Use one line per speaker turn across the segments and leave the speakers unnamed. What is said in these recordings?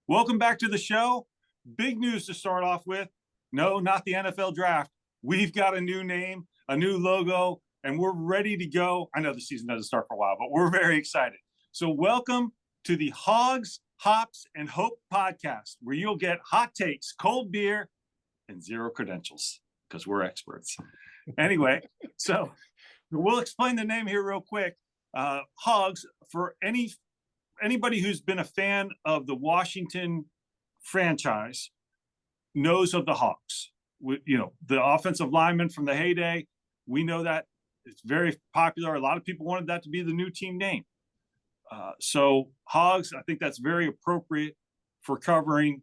Welcome back to the show. Big news to start off with. No, not the NFL draft. We've got a new name, a new logo, and we're ready to go. I know the season doesn't start for a while, but we're very excited. So welcome to the Hogs, Hops, and Hope podcast, where you'll get hot takes, cold beer, and zero credentials, because we're experts. Anyway, so we'll explain the name here real quick. Hogs, for anybody who's been a fan of the Washington franchise knows of the Hawks. The offensive lineman from the heyday, we know that it's very popular. A lot of people wanted that to be the new team name. So Hogs, I think that's very appropriate for covering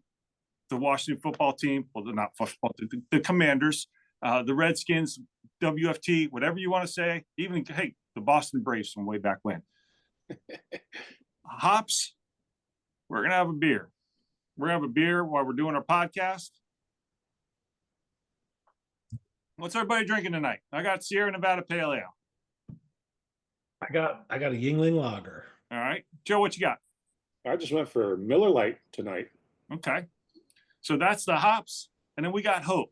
the Washington football team. Well, they're not football, the Commanders, the Redskins, WFT, whatever you want to say, even, hey, the Boston Braves from way back when. Hops, we're going to have a beer. We're going to have a beer while we're doing our podcast. What's everybody drinking tonight? I got Sierra Nevada Pale Ale.
I got a Yingling Lager.
All right. Joe, what you got?
I just went for Miller Lite tonight.
Okay. So that's the hops. And then we got hope,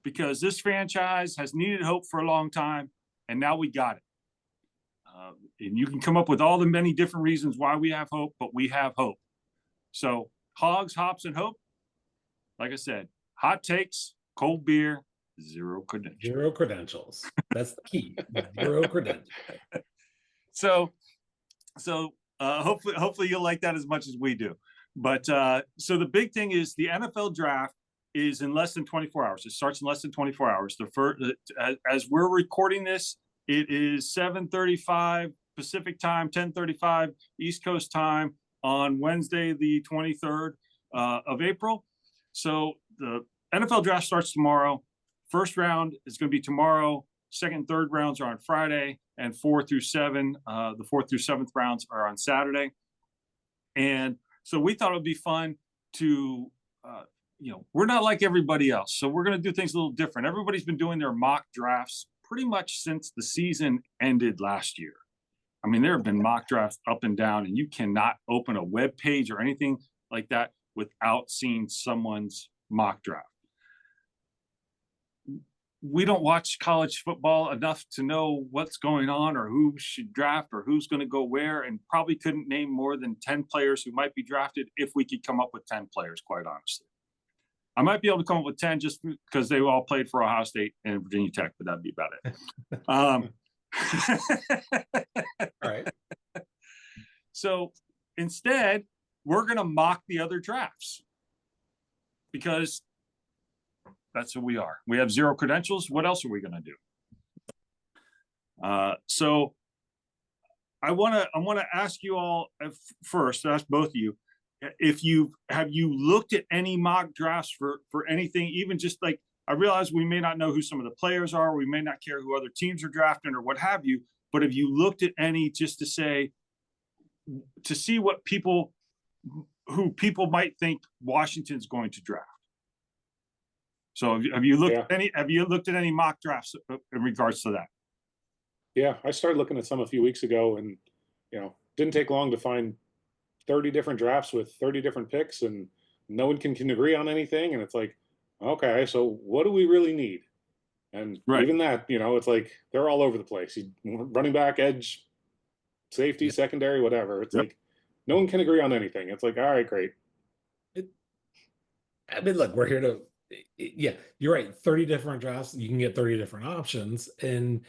because this franchise has needed hope for a long time, and now we got it. And you can come up with all the many different reasons why we have hope, but we have hope. So Hogs, Hops, and Hope. Like I said, hot takes, cold beer, zero credentials.
Zero credentials. That's the key. Zero credentials.
So hopefully you'll like that as much as we do. But so the big thing is the NFL draft is in less than 24 hours. It starts in less than 24 hours. As we're recording this, it is 7:35 Pacific time, 10:35 East Coast time on Wednesday, the 23rd of April. So the NFL draft starts tomorrow. First round is going to be tomorrow. Second and third rounds are on Friday, and 4 through 7, the 4th through 7th rounds are on Saturday. And so we thought it would be fun to, we're not like everybody else. So we're going to do things a little different. Everybody's been doing their mock drafts pretty much since the season ended last year. I mean, there have been mock drafts up and down, and you cannot open a web page or anything like that without seeing someone's mock draft. We don't watch college football enough to know what's going on or who should draft or who's going to go where, and probably couldn't name more than 10 players who might be drafted if we could come up with 10 players, quite honestly. I might be able to come up with 10 just because they all played for Ohio State and Virginia Tech, but that'd be about it.
All right.
So instead, we're going to mock the other drafts because that's who we are. We have zero credentials. What else are we going to do? So I want to ask you all first, ask both of you, if have you looked at any mock drafts for anything, even just like, I realize we may not know who some of the players are. We may not care who other teams are drafting or what have you, but have you looked at any just to see what people might think Washington's going to draft? So have you looked at any? Have you looked at any mock drafts in regards to that?
Yeah, I started looking at some a few weeks ago, and didn't take long to find 30 different drafts with 30 different picks, and no one can agree on anything. And it's like, okay, so what do we really need? And even that, it's like they're all over the place. Running back, edge, safety, secondary, whatever. It's like no one can agree on anything. It's like, all right, great.
I mean, look, we're here to. Yeah, you're right. 30 different drafts. You can get 30 different options. And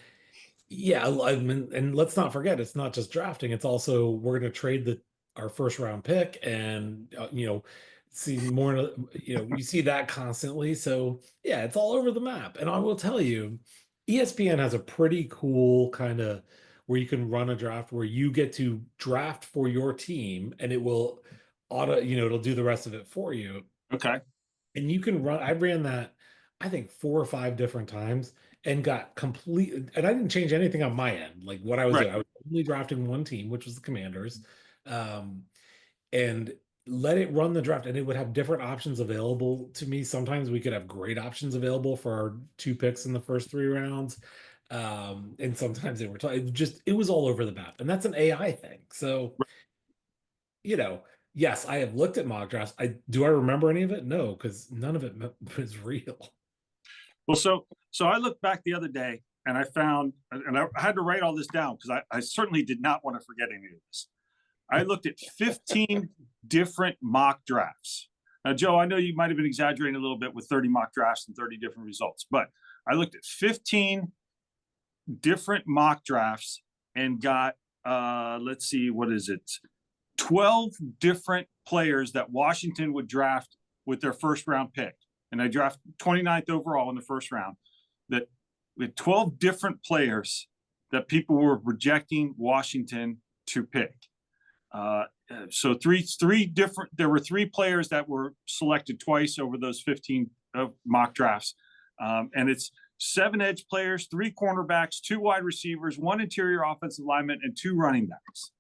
yeah, I mean, and let's not forget, it's not just drafting. It's also, we're going to trade our first round pick and, see more, we see that constantly. So yeah, it's all over the map. And I will tell you, ESPN has a pretty cool kind of where you can run a draft where you get to draft for your team and it will it'll do the rest of it for you.
Okay.
And you can I ran that, I think 4 or 5 different times and got complete, and I didn't change anything on my end. Like what I was doing, I was only drafting one team, which was the Commanders, and let it run the draft, and it would have different options available to me. Sometimes we could have great options available for our 2 picks in the first 3 rounds. And sometimes it was all over the map, and that's an AI thing. So, yes, I have looked at mock drafts. Do I remember any of it? No, because none of it was real.
Well, so I looked back the other day and I found, and I had to write all this down because I certainly did not want to forget any of this. I looked at 15 different mock drafts. Now, Joe, I know you might have been exaggerating a little bit with 30 mock drafts and 30 different results, but I looked at 15 different mock drafts and got, let's see, what is it? 12 different players that Washington would draft with their first round pick. And I draft 29th overall in the first round. That with 12 different players that people were rejecting Washington to pick. So there were three players that were selected twice over those 15 mock drafts. And it's 7 edge players, 3 cornerbacks, 2 wide receivers, 1 interior offensive lineman, and 2 running backs.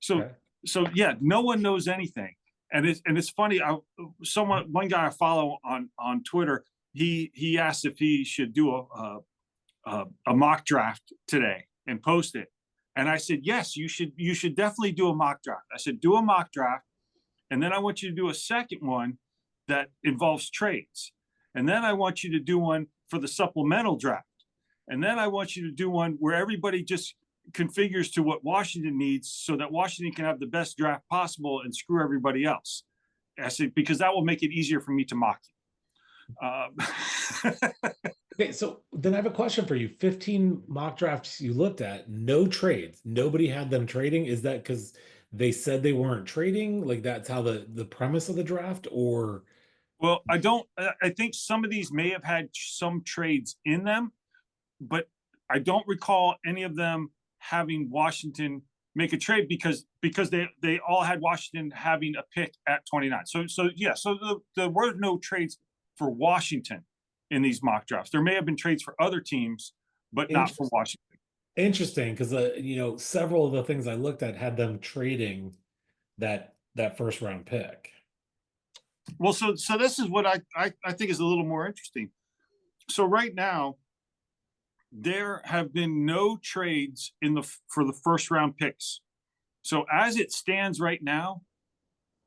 So,
Okay.
so yeah, no one knows anything. And it's funny. One guy I follow on Twitter, he asked if he should do a mock draft today and post it. And I said, yes, you should definitely do a mock draft. I said, do a mock draft. And then I want you to do a second one that involves trades. And then I want you to do one for the supplemental draft. And then I want you to do one where everybody just configures to what Washington needs so that Washington can have the best draft possible and screw everybody else. I said, because that will make it easier for me to mock you.
Okay, so then I have a question for you. 15 mock drafts you looked at, no trades. Nobody had them trading. Is that because they said they weren't trading? Like that's how the premise of the draft, or
Well, I think some of these may have had some trades in them, but I don't recall any of them having Washington make a trade because they all had Washington having a pick at 29. So there were no trades for Washington in these mock drafts. There may have been trades for other teams, but not for Washington.
interesting because several of the things I looked at had them trading that first round pick.
Well, so this is what I think is a little more interesting. So right now, there have been no trades for the first round picks. So as it stands right now,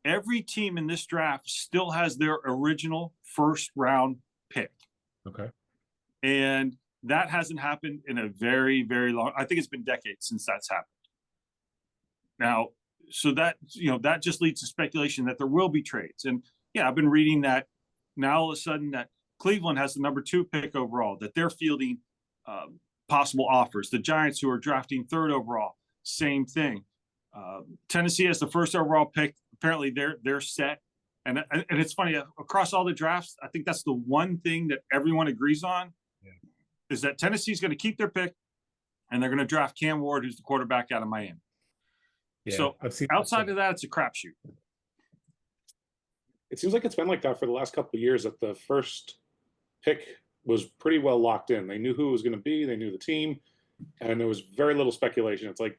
every team in this draft still has their original first round pick.
Okay.
And that hasn't happened in a very, very long, I think it's been decades since that's happened. Now, so that just leads to speculation that there will be trades. And yeah, I've been reading that now all of a sudden that Cleveland has the number 2 pick overall, that they're fielding possible offers. The Giants, who are drafting 3rd overall, same thing. Tennessee has the 1st overall pick. Apparently they're set. And it's funny, across all the drafts, I think that's the one thing that everyone agrees on, is that Tennessee's going to keep their pick and they're going to draft Cam Ward, who's the quarterback out of Miami. Yeah, so outside of that, it's a crapshoot.
It seems like it's been like that for the last couple of years, that the first pick was pretty well locked in. They knew who it was going to be. They knew the team, and there was very little speculation. It's like,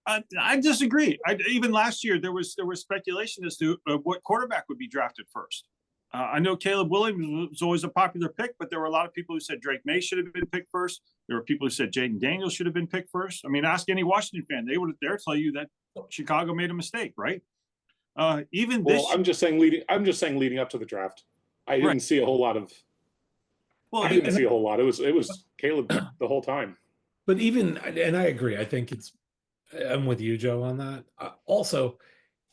I disagree. Even last year, there was speculation as to what quarterback would be drafted first. I know Caleb Williams was always a popular pick, but there were a lot of people who said Drake May should have been picked first. There were people who said Jaden Daniels should have been picked first. I mean, ask any Washington fan; they'll tell you that Chicago made a mistake, right? I'm just saying leading up to the draft, I didn't see a whole lot of. Well, I didn't see a whole lot. It was Caleb the whole time.
But and I agree. I think I'm with you, Joe, on that. Also,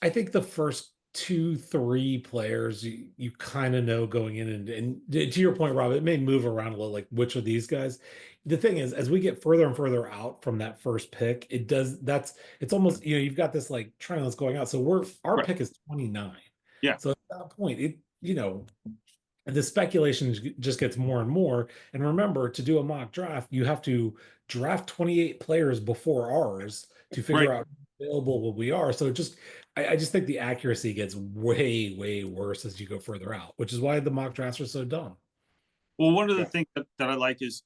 I think the first 2-3 players you kind of know going in, and to your point, Rob, it may move around a little, like which of these guys. The thing is, as we get further and further out from that first pick, it's almost, you've got this like trend that's going out. So our pick is 29.
Yeah.
So at that point, the speculation just gets more and more. And remember, to do a mock draft, you have to draft 28 players before ours to figure out how available we are. So I just think the accuracy gets way, way worse as you go further out, which is why the mock drafts are so dumb.
Well, one of the things that I like is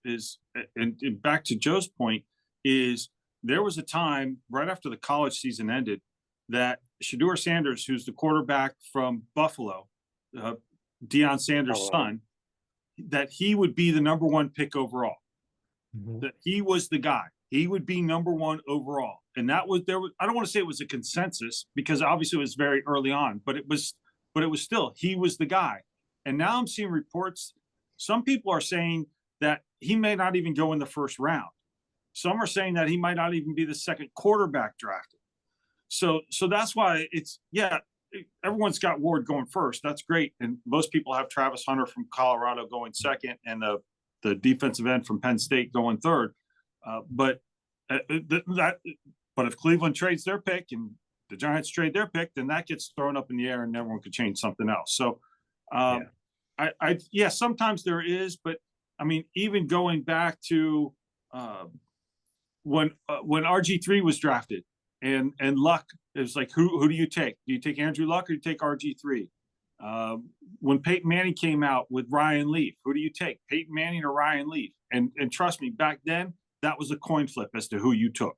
and back to Joe's point, is there was a time right after the college season ended that Shedeur Sanders, who's the quarterback from Buffalo, Deion Sanders' son, that he would be the number 1 pick overall. Mm-hmm. That he was the guy. he would be number one overall. And that was I don't want to say it was a consensus because obviously it was very early on, but it was still, he was the guy. And now I'm seeing reports. Some people are saying that he may not even go in the first round. Some are saying that he might not even be the second quarterback drafted. So that's why everyone's got Ward going first. That's great. And most people have Travis Hunter from Colorado going second and the defensive end from Penn State going third. But if Cleveland trades their pick and the Giants trade their pick, then that gets thrown up in the air and everyone could change something else. So sometimes there is, but I mean, even going back to when RG3 was drafted and Luck, it was like, who do you take? Do you take Andrew Luck or do you take RG3? When Peyton Manning came out with Ryan Leaf, who do you take? Peyton Manning or Ryan Leaf? And trust me, back then that was a coin flip as to who you took,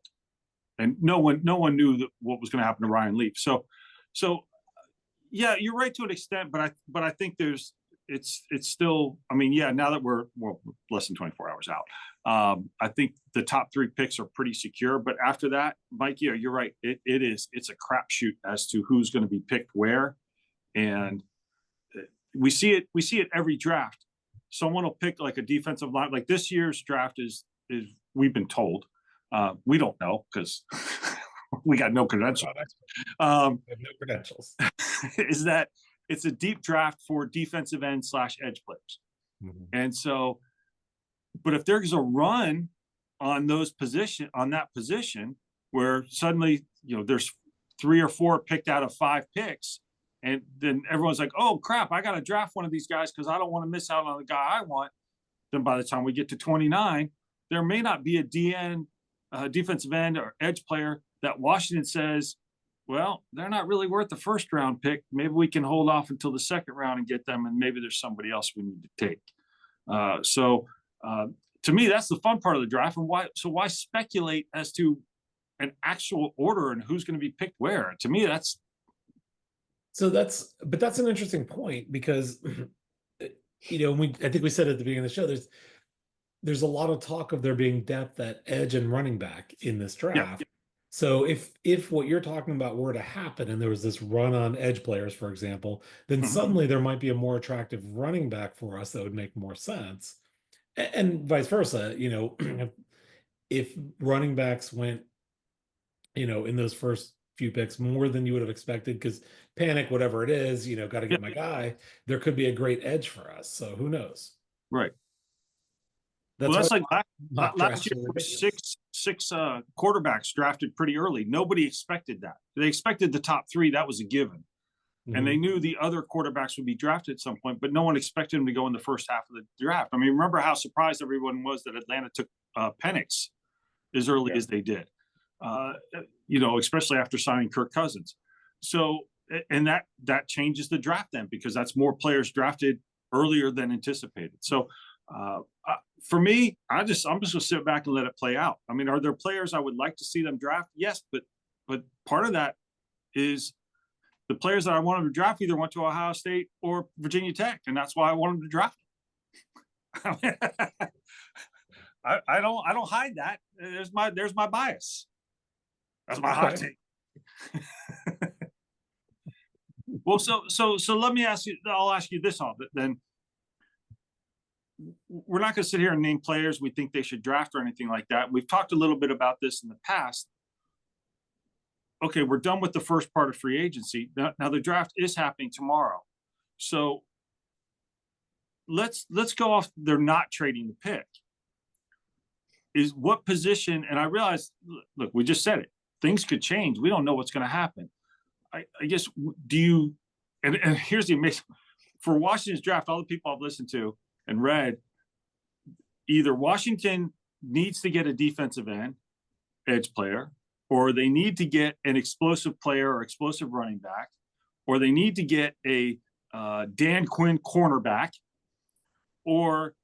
and no one knew what was going to happen to Ryan Leaf. So yeah, you're right to an extent, but I think it's still, I mean, yeah, now that we're less than 24 hours out, I think the top three picks are pretty secure. But after that, Mike, yeah, you're right. It's a crapshoot as to who's going to be picked where, and we see it every draft. Someone will pick like a defensive line. Like this year's draft is we've been told. We don't know because we got no credentials.
We have no credentials.
Is that it's a deep draft for defensive end / edge players.
Mm-hmm.
And so, but if there's a run on that position where suddenly, there's 3 or 4 picked out of 5 picks, and then everyone's like, oh crap, I got to draft one of these guys because I don't want to miss out on the guy I want. Then by the time we get to 29, there may not be a defensive end or edge player that Washington says, well, they're not really worth the first round pick. Maybe we can hold off until the second round and get them, and maybe there's somebody else we need to take. To me, that's the fun part of the draft. And why speculate as to an actual order and who's going to be picked where? To me, that's
an interesting point because, I think we said at the beginning of the show, there's a lot of talk of there being depth at edge and running back in this draft.
Yeah.
So if what you're talking about were to happen and there was this run on edge players, for example, then suddenly there might be a more attractive running back for us that would make more sense. And vice versa, if running backs went, in those first few picks more than you would have expected because panic, whatever it is, got to get my guy, there could be a great edge for us. So who knows?
Right.
That's
like last year, six quarterbacks drafted pretty early. Nobody expected that. They expected the top 3. That was a given. Mm-hmm. And they knew the other quarterbacks would be drafted at some point, but no one expected them to go in the first half of the draft. I mean, remember how surprised everyone was that Atlanta took Penix as early as they did, especially after signing Kirk Cousins. So, and that changes the draft then because that's more players drafted earlier than anticipated. So, for me, I'm just going to sit back and let it play out. I mean, are there players I would like to see them draft? Yes, but part of that is the players that I want them to draft either went to Ohio State or Virginia Tech, and that's why I want them to draft them. I don't hide that. There's my bias. That's my hot take. Well, so let me ask you. I'll ask you this all, but then. We're not going to sit here and name players we think they should draft or anything like that. We've talked a little bit about this in the past. Okay, we're done with the first part of free agency. Now the draft is happening tomorrow. So let's go off. They're not trading the pick. Is what position? And I realize, look, we just said it. Things could change. We don't know what's going to happen. I guess, do you, and here's the amazing, for Washington's draft, all the people I've listened to and read, either Washington needs to get a defensive end edge player, or they need to get an explosive player or explosive running back, or they need to get a Dan Quinn cornerback, or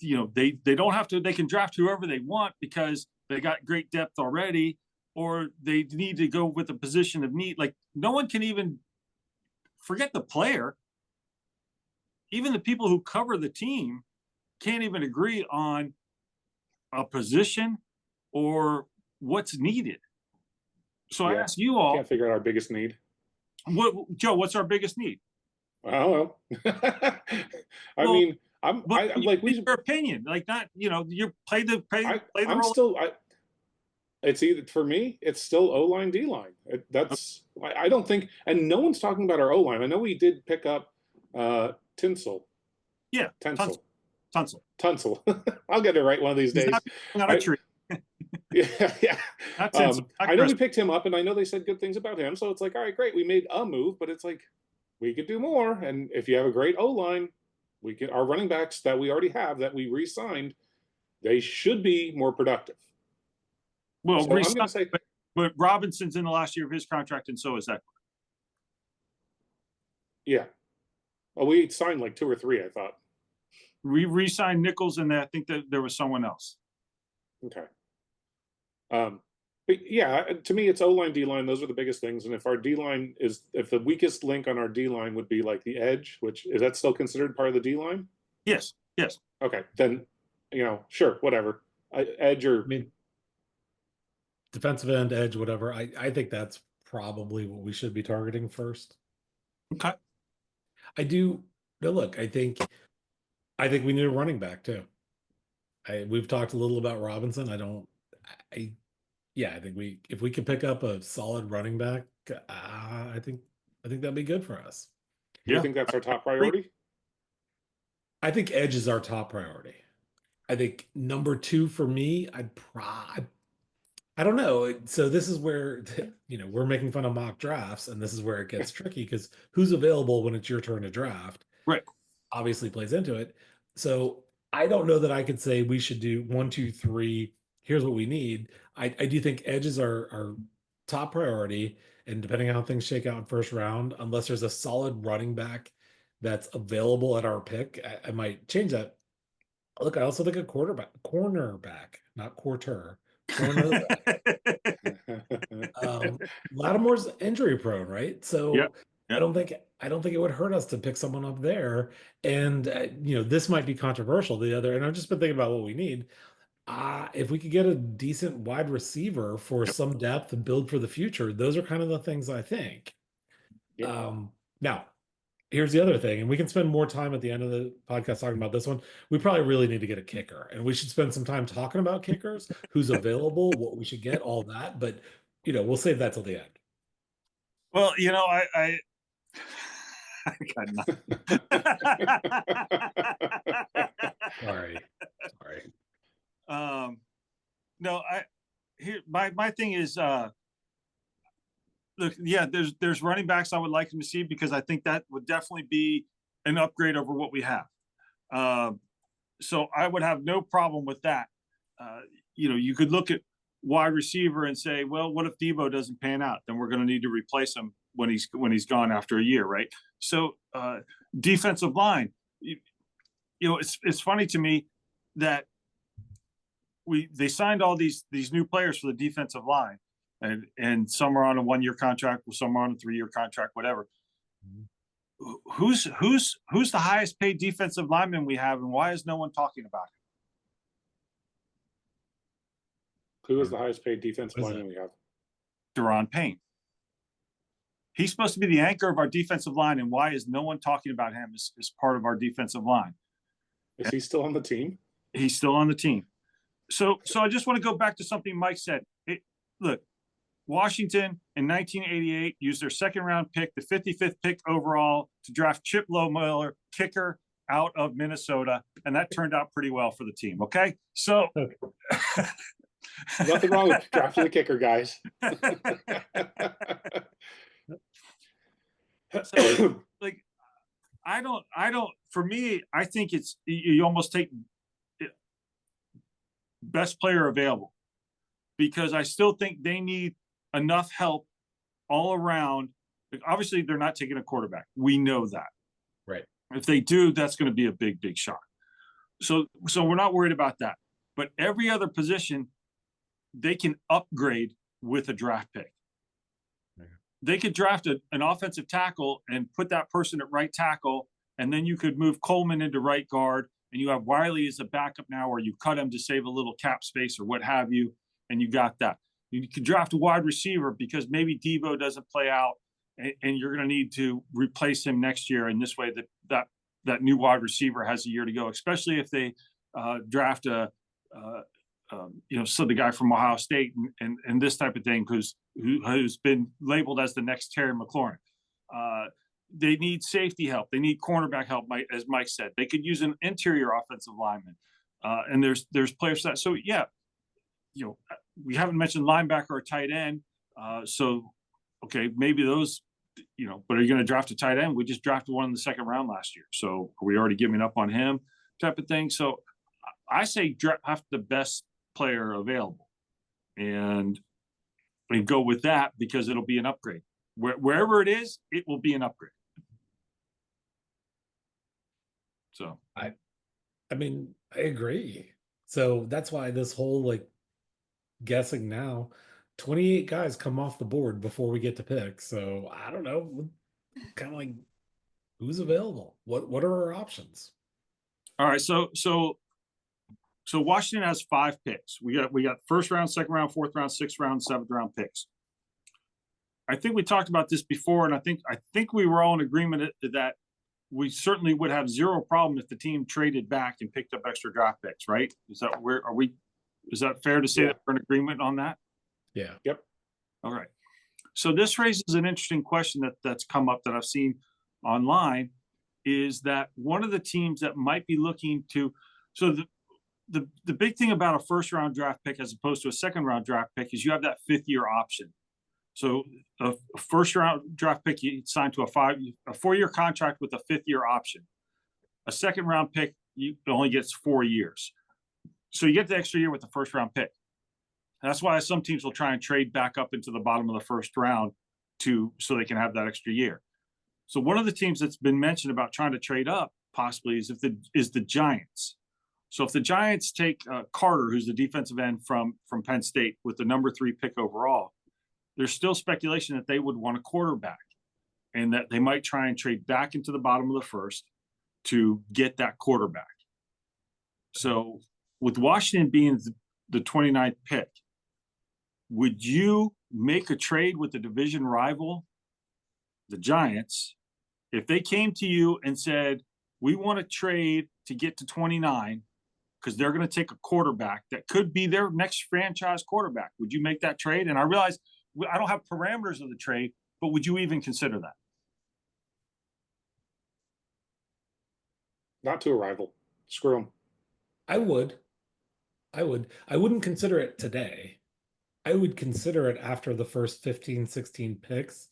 they don't have to, they can draft whoever they want because they got great depth already, or they need to go with a position of need. Like, no one can even forget the player. Even the people who cover the team can't even agree on, a position or what's needed. So I
Yeah.
ask you all,
Can't figure out our biggest need.
Joe, what's our biggest need?
I don't know. I
Well,
mean, I'm like
your opinion, like not, you play the
I'm
role.
still it's either for me, it's still O-line, D-line. That's I don't think, and no one's talking about our O-line. I know we did pick up Tinsel.
Yeah,
Tensel.
Tunsil.
I'll get it right one of these
He's
days.
not a tree.
Yeah.
Not Tinsel. Not
I know
Chris.
we picked him up, and I know they said good things about him. So it's like, all right, great. We made a move, but it's like we could do more. And if you have a great O-line, we can, our running backs that we already have that we re-signed, they should be more productive.
Well,
So I'm going to say,
but Robinson's in the last year of his contract, and so is that.
yeah. Well, we signed like 2 or 3, I thought.
We re-signed Nichols, and I think that there was someone else.
Okay. But yeah, to me, it's O-line, D-line. Those are the biggest things. And if our D-line if the weakest link on our D-line would be like the edge, which is that still considered part of the D-line?
Yes.
Okay, then, sure, whatever. Edge or
I mean, defensive end, edge, whatever. I think that's probably what we should be targeting first.
Okay.
I do. No, look, I think we need a running back too. We've talked a little about Robinson. I think if we could pick up a solid running back, I think that'd be good for us.
do you think that's our top priority?
I think edge is our top priority. I think number 2 for me, I don't know. So this is where we're making fun of mock drafts, and this is where it gets tricky because who's available when it's your turn to draft,
Right,
obviously plays into it. So I don't know that I could say we should do 1, 2, 3. Here's what we need. I do think edges are our top priority, and depending on how things shake out in first round, unless there's a solid running back that's available at our pick, I might change that. Look, I also think a cornerback, not quarter, cornerback. Lattimore's injury prone, right? So
Yep.
I don't think it would hurt us to pick someone up there. And this might be controversial. And I've just been thinking about what we need. If we could get a decent wide receiver for some depth and build for the future, those are kind of the things I think.
Yep.
Now, here's the other thing, and we can spend more time at the end of the podcast talking about this one. We probably really need to get a kicker, and we should spend some time talking about kickers, who's available, what we should get, all that. But we'll save that till the end.
Well, I got nothing.
Sorry.
No, my thing is, look, yeah, there's running backs I would like them to see because I think that would definitely be an upgrade over what we have. So I would have no problem with that. You could look at wide receiver and say, well, what if Debo doesn't pan out? Then we're going to need to replace him when he's gone after a year, right? So defensive line, it's funny to me that they signed all these new players for the defensive line, and some are on a 1-year contract, or some are on a 3-year contract, whatever. Who's the highest paid defensive lineman we have, and why is no one talking about him?
Who is the highest paid defensive lineman we have?
Daron Payne. He's supposed to be the anchor of our defensive line, and why is no one talking about him as part of our defensive line?
Is he still on the team?
He's still on the team. So I just want to go back to something Mike said. Look, Washington in 1988 used their 2nd-round pick, the 55th pick overall, to draft Chip Lohmiller, kicker out of Minnesota, and that turned out pretty well for the team. Okay, so
nothing wrong with drafting the kicker, guys.
So, like, I don't. For me, I think it's you almost take best player available, because I still think they need enough help all around. Like, obviously, they're not taking a quarterback. We know that.
Right.
If they do, that's going to be a big shock. So we're not worried about that. But every other position, they can upgrade with a draft pick. They could draft an offensive tackle and put that person at right tackle, and then you could move Coleman into right guard, and you have Wiley as a backup now, or you cut him to save a little cap space or what have you, and you got that. You could draft a wide receiver because maybe Debo doesn't play out, and you're going to need to replace him next year. And this way, that new wide receiver has a year to go, especially if they draft so the guy from Ohio State and this type of thing, who's been labeled as the next Terry McLaurin. They need safety help. They need cornerback help, as Mike said. They could use an interior offensive lineman. And there's players for that. So yeah, we haven't mentioned linebacker or tight end. Okay, maybe those, but are you going to draft a tight end? We just drafted one in the second round last year. So are we already giving up on him type of thing? So I say draft the best player available and go with that because it'll be an upgrade. Wherever it is, it will be an upgrade. So
I agree. So that's why this whole guessing now, 28 guys come off the board before we get to pick. So I don't know, kind of who's available. What are our options?
All right, so Washington has 5 picks. We got first round, second round, fourth round, sixth round, seventh round picks. I think we talked about this before, and I think we were all in agreement that we certainly would have zero problem if the team traded back and picked up extra draft picks, right? Is that fair to say that we're in agreement on that?
Yeah.
Yep.
All right. So this raises an interesting question that's come up that I've seen online, is that one of the teams that might be looking to, so the big thing about a first round draft pick as opposed to a second round draft pick is you have that 5th year option. So a first round draft pick, you sign to a 4-year contract with a 5th year option. A second round pick, you only gets 4 years. So you get the extra year with the first round pick. And that's why some teams will try and trade back up into the bottom of the first round so they can have that extra year. So one of the teams that's been mentioned about trying to trade up possibly is the Giants. So if the Giants take Carter, who's the defensive end from Penn State, with the number 3 pick overall, there's still speculation that they would want a quarterback and that they might try and trade back into the bottom of the first to get that quarterback. So with Washington being the 29th pick, would you make a trade with the division rival, the Giants, if they came to you and said, we want to trade to get to 29 because they're going to take a quarterback that could be their next franchise quarterback? Would you make that trade? And I realize I don't have parameters of the trade, but would you even consider that?
Not to a rival. Screw them.
I would. I wouldn't consider it today. I would consider it after the first 15, 16 picks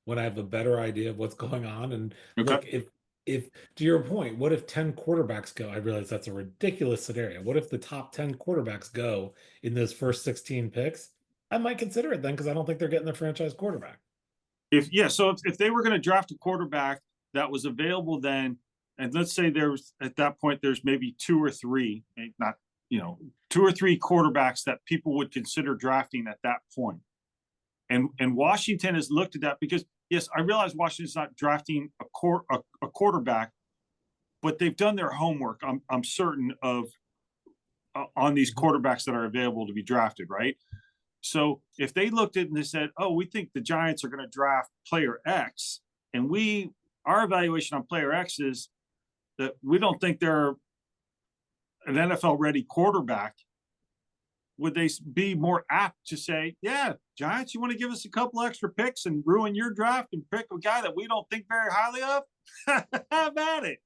when I have a better idea of what's going on. And look, if to your point, what if 10 quarterbacks go? I realize that's a ridiculous scenario. What if the top 10 quarterbacks go in those first 16 picks? I might consider it then because I don't think they're getting their franchise quarterback.
So if they were going to draft a quarterback that was available then, and let's say at that point there's maybe 2 or 3, not 2 or 3 quarterbacks that people would consider drafting at that point. And Washington has looked at that because, yes, I realize Washington's not drafting a quarterback, but they've done their homework. I'm certain of on these quarterbacks that are available to be drafted, right? So if they looked at it and they said, oh, we think the Giants are going to draft player X, and our evaluation on player X is that we don't think they're an NFL-ready quarterback, would they be more apt to say, yeah, Giants, you want to give us a couple extra picks and ruin your draft and pick a guy that we don't think very highly of? How about it?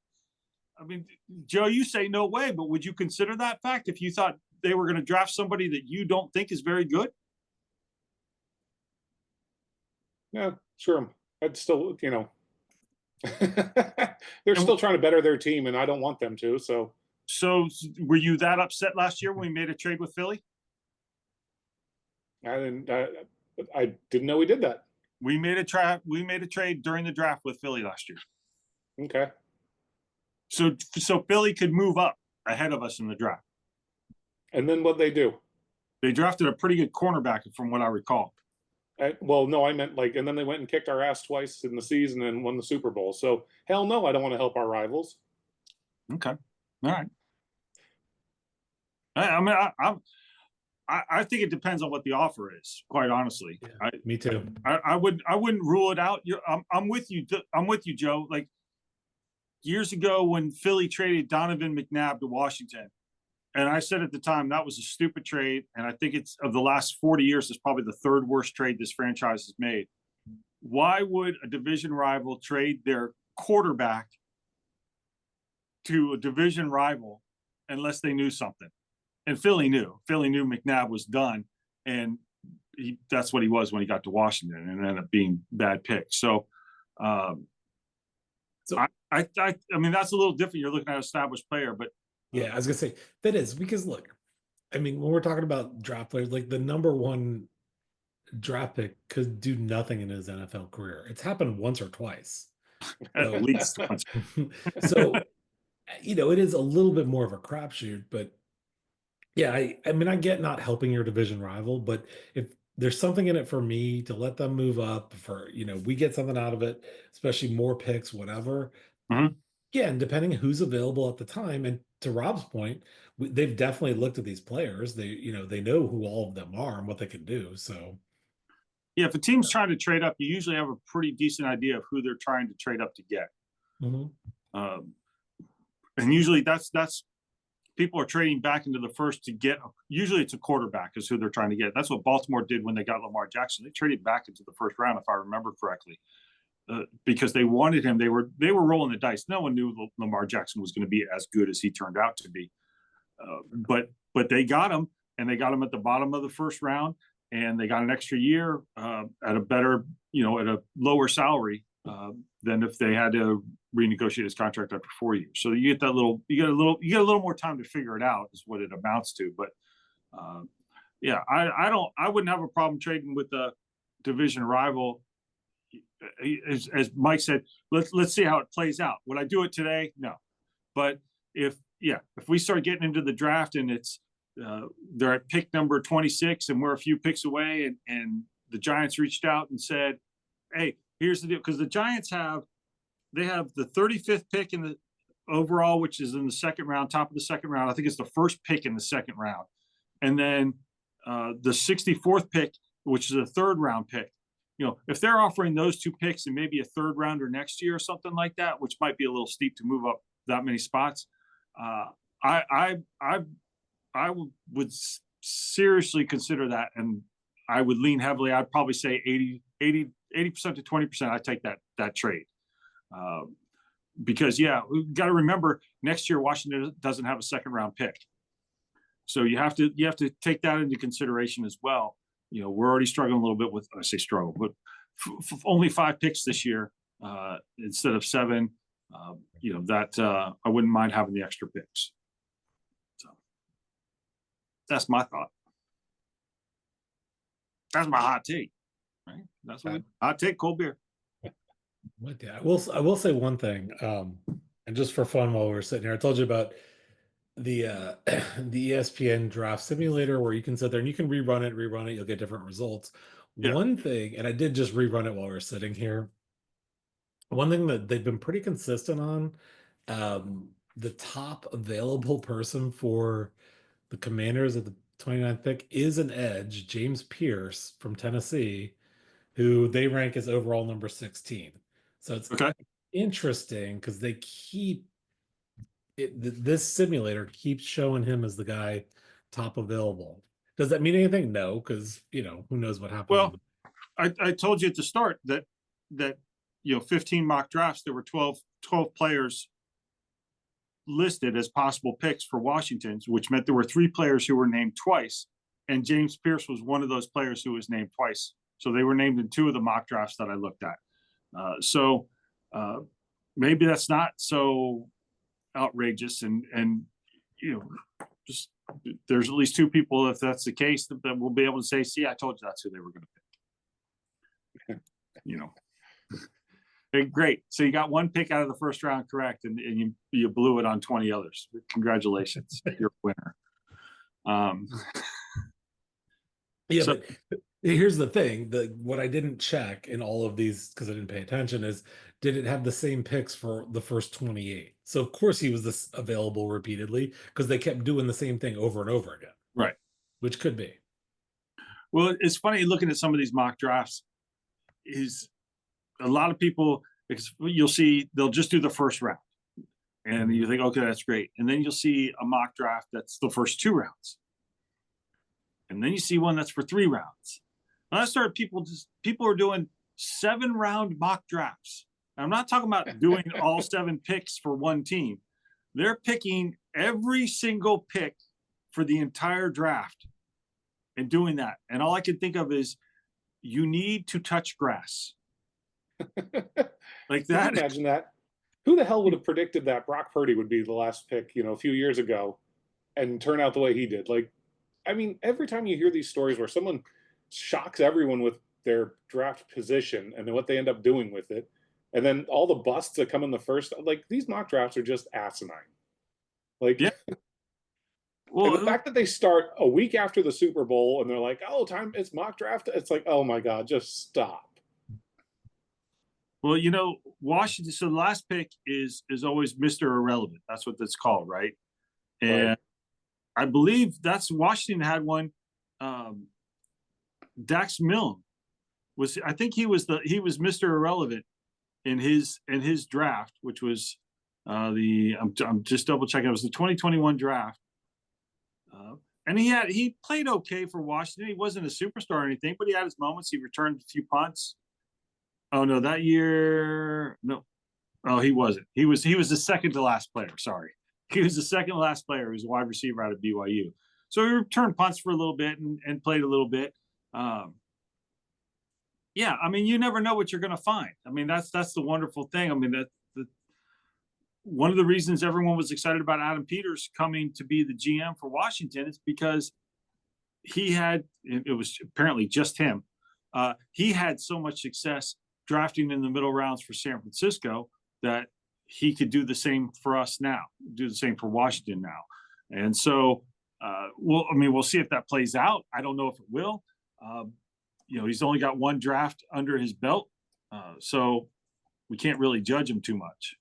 I mean, Joe, you say no way, but would you consider that fact if you thought they were going to draft somebody that you don't think is very good?
Yeah, screw them. I'd still, they're still trying to better their team, and I don't want them to. So
were you that upset last year when we made a trade with Philly?
I didn't know we did that.
We made a trade during the draft with Philly last year.
Okay.
So Philly could move up ahead of us in the draft.
And then what'd they do?
They drafted a pretty good cornerback, from what I recall.
Well, no, I meant and then they went and kicked our ass twice in the season and won the Super Bowl. So hell no, I don't want to help our rivals.
Okay. All right. I mean, I think it depends on what the offer is, quite honestly.
Yeah, me too.
I wouldn't rule it out. I'm with you. I'm with you, Joe. Like years ago when Philly traded Donovan McNabb to Washington, and I said at the time that was a stupid trade, and I think it's of the last 40 years, it's probably the third worst trade this franchise has made. Why would a division rival trade their quarterback to a division rival unless they knew something? And Philly knew. Philly knew McNabb was done, and that's what he was when he got to Washington, and ended up being bad pick. So, I mean, that's a little different. You're looking at an established player, but
Yeah, I was gonna say that is because look, I mean, when we're talking about draft players, like the number one draft pick could do nothing in his NFL career. It's happened once or twice.
at least once.
So, it is a little bit more of a crapshoot, but yeah, I mean, I get not helping your division rival, but if there's something in it for me to let them move up for, we get something out of it, especially more picks, whatever.
Mhm.
Yeah, and depending who's available at the time, and to Rob's point, they've definitely looked at these players. They know who all of them are and what they can do. So
Yeah, if a team's trying to trade up, you usually have a pretty decent idea of who they're trying to trade up to get.
mhm.
And usually that's people are trading back into the first to get. Usually it's a quarterback is who they're trying to get. That's what Baltimore did when they got Lamar Jackson. They traded back into the first round, if I remember correctly, because they wanted him. They were rolling the dice. No one knew Lamar Jackson was going to be as good as he turned out to be. But they got him, and they got him at the bottom of the first round, and they got an extra year at a better, at a lower salary than if they had to renegotiate his contract after 4 years. So you get a little more time to figure it out is what it amounts to. But yeah, I wouldn't have a problem trading with a division rival. As Mike said, let's see how it plays out. Would I do it today? No. But if we start getting into the draft and it's they're at pick number 26 and we're a few picks away, and the Giants reached out and said, hey, here's the deal, because the Giants have the 35th pick in the overall, which is in the second round, top of the second round. I think it's the first pick in the second round. And then the 64th pick, which is a third round pick. If they're offering those two picks and maybe a third rounder next year or something like that, which might be a little steep to move up that many spots, I would seriously consider that, and I would lean heavily. I'd probably say 80% to 20%. I take that trade because we've got to remember next year Washington doesn't have a second round pick, so you have to take that into consideration as well. We're already struggling a little bit with, I say struggle, but only 5 picks this year instead of 7. That I wouldn't mind having the extra picks. So that's my thought. That's my hot take. Right? That's what hot take. Cold beer.
I will say one thing, and just for fun while we're sitting here, I told you about the the ESPN draft simulator where you can sit there and you can rerun it, you'll get different results.
Yeah.
One thing, and I did just rerun it while we are sitting here. One thing that they've been pretty consistent on, the top available person for the Commanders at the 29th pick is an edge, James Pierce from Tennessee, who they rank as overall number 16. So it's
Okay.
interesting because they keep this simulator keeps showing him as the guy top available. Does that mean anything? No, because who knows what happened.
Well, I told you at the start that 15 mock drafts, there were 12 players listed as possible picks for Washington, which meant there were 3 players who were named twice, and James Pierce was one of those players who was named twice. So they were named in 2 of the mock drafts that I looked at. So maybe that's not so outrageous, and just there's at least 2 people, if that's the case, that will be able to say, see, I told you that's who they were going to pick. Hey, great. So you got 1 pick out of the first round correct, and you blew it on 20 others. Congratulations, you're a winner.
Yeah,
So-
but Here's the thing: what I didn't check in all of these because I didn't pay attention is did it have the same picks for the first 28? So of course he was this available repeatedly because they kept doing the same thing over and over again,
Right.
which could be.
Well, it's funny looking at some of these mock drafts. Is a lot of people, you'll see they'll just do the first round, and you think, okay, that's great, and then you'll see a mock draft that's the first 2 rounds, and then you see one that's for 3 rounds. And I started people are doing 7-round mock drafts. I'm not talking about doing all 7 picks for one team. They're picking every single pick for the entire draft and doing that. And all I can think of is you need to touch grass. Like that.
Imagine that. Who the hell would have predicted that Brock Purdy would be the last pick, a few years ago and turn out the way he did? Like, I mean, every time you hear these stories where someone shocks everyone with their draft position and then what they end up doing with it, and then all the busts that come in the first, like these mock drafts are just asinine. Like,
yeah.
Well, the fact that they start a week after the Super Bowl and they're like, "Oh, it's mock draft." It's like, oh my God, just stop.
Well, Washington. So the last pick is always Mr. Irrelevant. That's what that's called, right? And
Right.
I believe that's Washington had one. Dax Milne was. I think he was Mr. Irrelevant in his draft, which was I'm just double checking. It was the 2021 draft. And he played okay for Washington. He wasn't a superstar or anything, but he had his moments. He returned a few punts. Oh no, that year, no. Oh, he wasn't. He was the second to last player. Sorry. He was the second to last player. He was a wide receiver out of BYU. So he returned punts for a little bit and played a little bit. Yeah, I mean, you never know what you're going to find. I mean, that's the wonderful thing. I mean, one of the reasons everyone was excited about Adam Peters coming to be the GM for Washington is because it was apparently just him. He had so much success drafting in the middle rounds for San Francisco that he could do the same for us now, do the same for Washington now. And so, we'll see if that plays out. I don't know if it will. He's only got 1 draft under his belt. So we can't really judge him too much.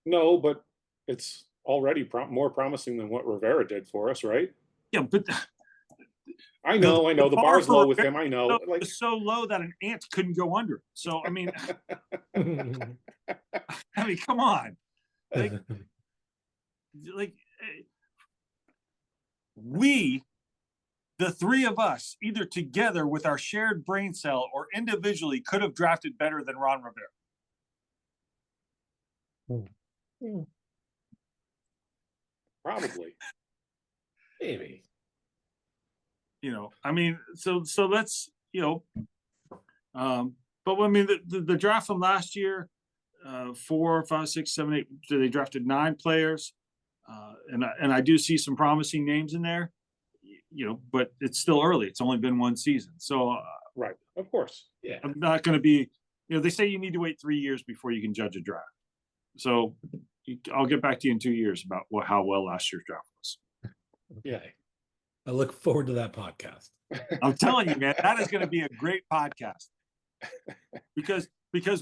No, but it's already more promising than what Rivera did for us, right?
Yeah, but
I know. The bar's low with him. I know.
Like so low that an ant couldn't go under. So I mean, come on, we, the 3 of us, either together with our shared brain cell or individually, could have drafted better than Ron Rivera.
Probably.
Maybe.
I mean, so let's, but I mean, the draft from last year, 4, 5, 6, 7, 8, they drafted 9 players. And I do see some promising names in there, but it's still early. It's only been 1 season. So,
right. Of course.
Yeah.
I'm not going to be, they say you need to wait 3 years before you can judge a draft. So I'll get back to you in 2 years about how well last year's draft was.
Yeah. I look forward to that podcast.
I'm telling you, man, that is going to be a great podcast because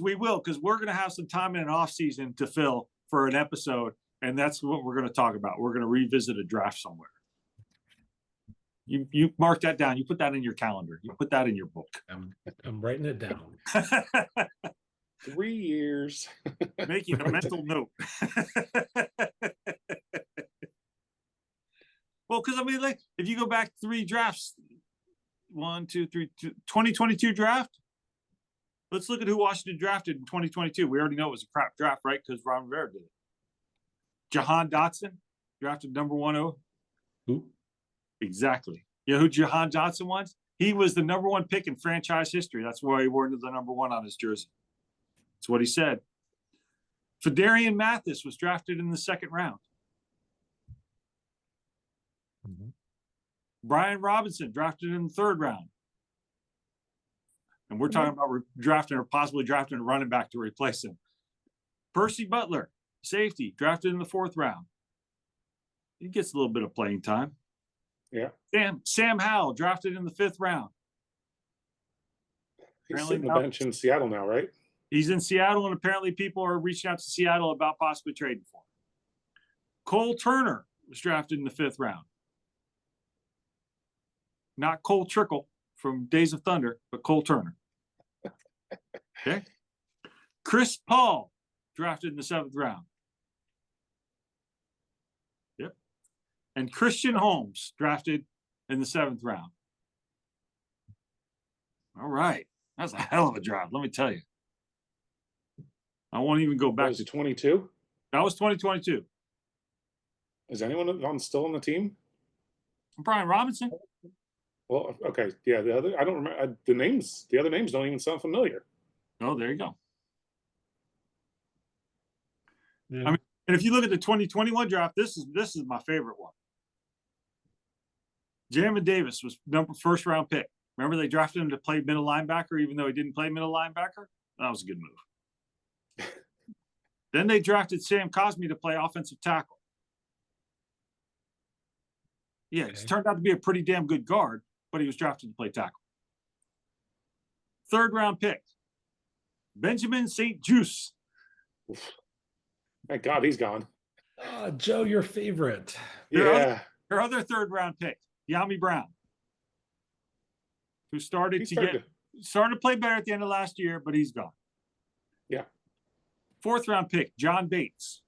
we're going to have some time in an off season to fill for an episode. And that's what we're going to talk about. We're going to revisit a draft somewhere. You mark that down. You put that in your calendar. You put that in your book.
I'm writing it down.
3 years.
Making a mental note. Well, because I mean, like, if you go back 3 drafts, 1, 2, 3, 2022 draft. Let's look at who Washington drafted in 2022. We already know it was a crap draft, right? Because Ron Rivera did it. Jahan Dotson drafted number 1.
Who?
Exactly. You know who Jahan Dotson was? He was the number 1 pick in franchise history. That's why he wore the number 1 on his jersey. That's what he said. Fedarian Mathis was drafted in the 2nd round.
Mm-hmm.
Brian Robinson drafted in the 3rd round. And we're talking about drafting or possibly drafting a running back to replace him. Percy Butler, safety, drafted in the 4th round. He gets a little bit of playing time.
Yeah.
Sam Howell, drafted in the 5th round.
He's
Apparently
sitting the
now-
bench in Seattle now, right?
He's in Seattle, and apparently people are reaching out to Seattle about possibly trading for him. Cole Turner was drafted in the 5th round. Not Cole Trickle from Days of Thunder, but Cole Turner. Okay. Chris Paul drafted in the 7th round. Yep. And Christian Holmes drafted in the 7th round. All right. That's a hell of a draft, let me tell you. I won't even go back
Was
to
it 22?
that was 2022.
Is anyone still on the team?
Brian Robinson.
Well, okay, yeah. The other, I don't remember the names. The other names don't even sound familiar.
Oh, there you go.
Yeah.
I mean, and if you look at the 2021 draft, this is my favorite one. Jamin Davis was first round pick. Remember they drafted him to play middle linebacker, even though he didn't play middle linebacker. That was a good move. Then they drafted Sam Cosmi to play offensive tackle. Yeah, he's
Okay.
turned out to be a pretty damn good guard, but he was drafted to play tackle. 3rd round pick, Benjamin St. Juice.
Thank God he's gone.
Joe, your favorite.
Their
Yeah,
Their other 3rd round pick, Yami Brown, who started
he's
to
starting
started to play better at the end of last year, but he's gone.
Yeah.
4th round pick, John Bates.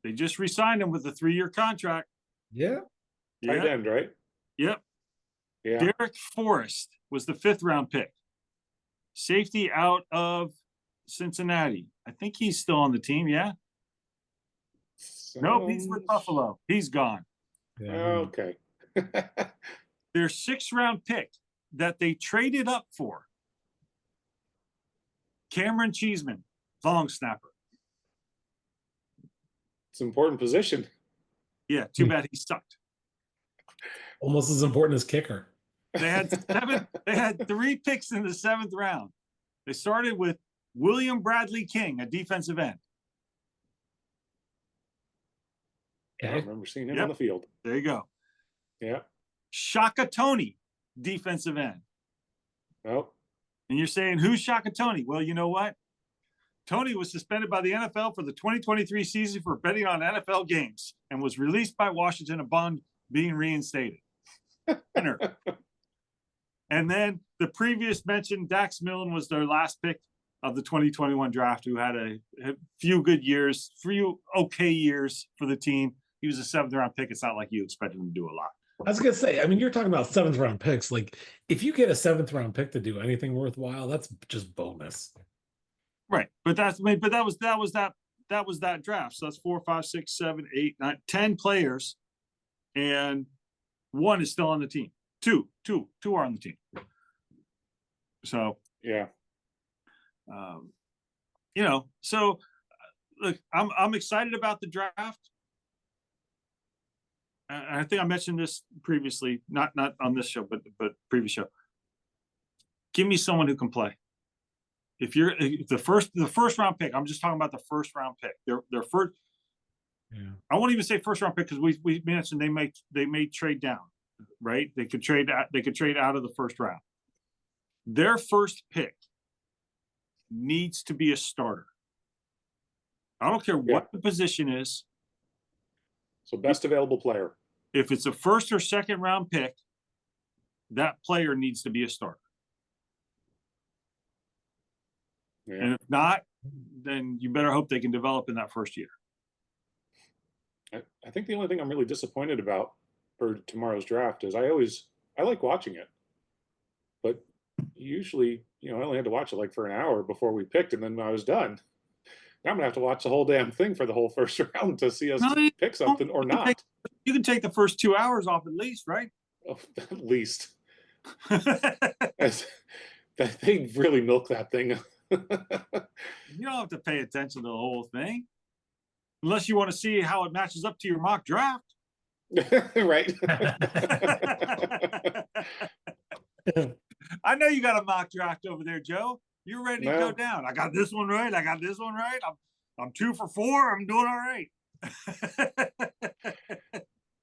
They just re-signed him with a 3-year contract.
Yeah.
tight
Yeah.
end, right?
Yep.
Yeah.
Derek Forrest was the 5th round pick. Safety out of Cincinnati. I think he's still on the team. Yeah. Nope, he's with
Sounds-
Buffalo. He's gone.
Yeah.
Okay.
Their 6th round pick that they traded up for, Cameron Cheeseman, long snapper.
It's an important position.
Yeah, too bad he sucked.
Almost as important as kicker.
They had 3 picks in the 7th round. They started with William Bradley King, a defensive end.
I
Okay.
remember seeing him
Yep.
on the field.
There you go.
Yeah.
Shaka Tony, defensive end.
Oh,
And you're saying, who's Shaka Tony? Well, you know what? Tony was suspended by the NFL for the 2023 season for betting on NFL games and was released by Washington upon being reinstated. Winner. And then the previous mentioned Dax Milne was their last pick of the 2021 draft, who had a few good years, few okay years for the team. He was a 7th round pick. It's not like you expected him to do a lot.
I was gonna say, I mean, you're talking about 7th round picks. Like, if you get a 7th round pick to do anything worthwhile, that's just bonus.
Right. But that was that draft. So that's 4, 5, 6, 7, 8, 9, 10 players. And 1 is still on the team. Two are on the team. So,
yeah.
so look, I'm excited about the draft. And I think I mentioned this previously, not on this show, but previous show. Give me someone who can play. If the first round pick, I'm just talking about the 1st round pick. Their first.
Yeah.
I won't even say 1st round pick because we mentioned they may trade down, right? They could trade out of the 1st round. Their 1st pick needs to be a starter. I don't care what the position is.
So best available player.
If it's a 1st or 2nd round pick, that player needs to be a starter.
Yeah.
And if not, then you better hope they can develop in that 1st year.
I think the only thing I'm really disappointed about for tomorrow's draft is I like watching it, but usually, I only had to watch it like for an hour before we picked, and then I was done. Now I'm gonna have to watch the whole damn thing for the whole 1st round to see us pick something or not.
You can take the first 2 hours off at least, right?
Oh, at least they really milk that thing.
You don't have to pay attention to the whole thing unless you want to see how it matches up to your mock draft.
Right.
I know you got a mock draft over there, Joe. You're ready to go
No.
down. I got this one right. I got this one right. I'm 2 for 4. I'm doing all right.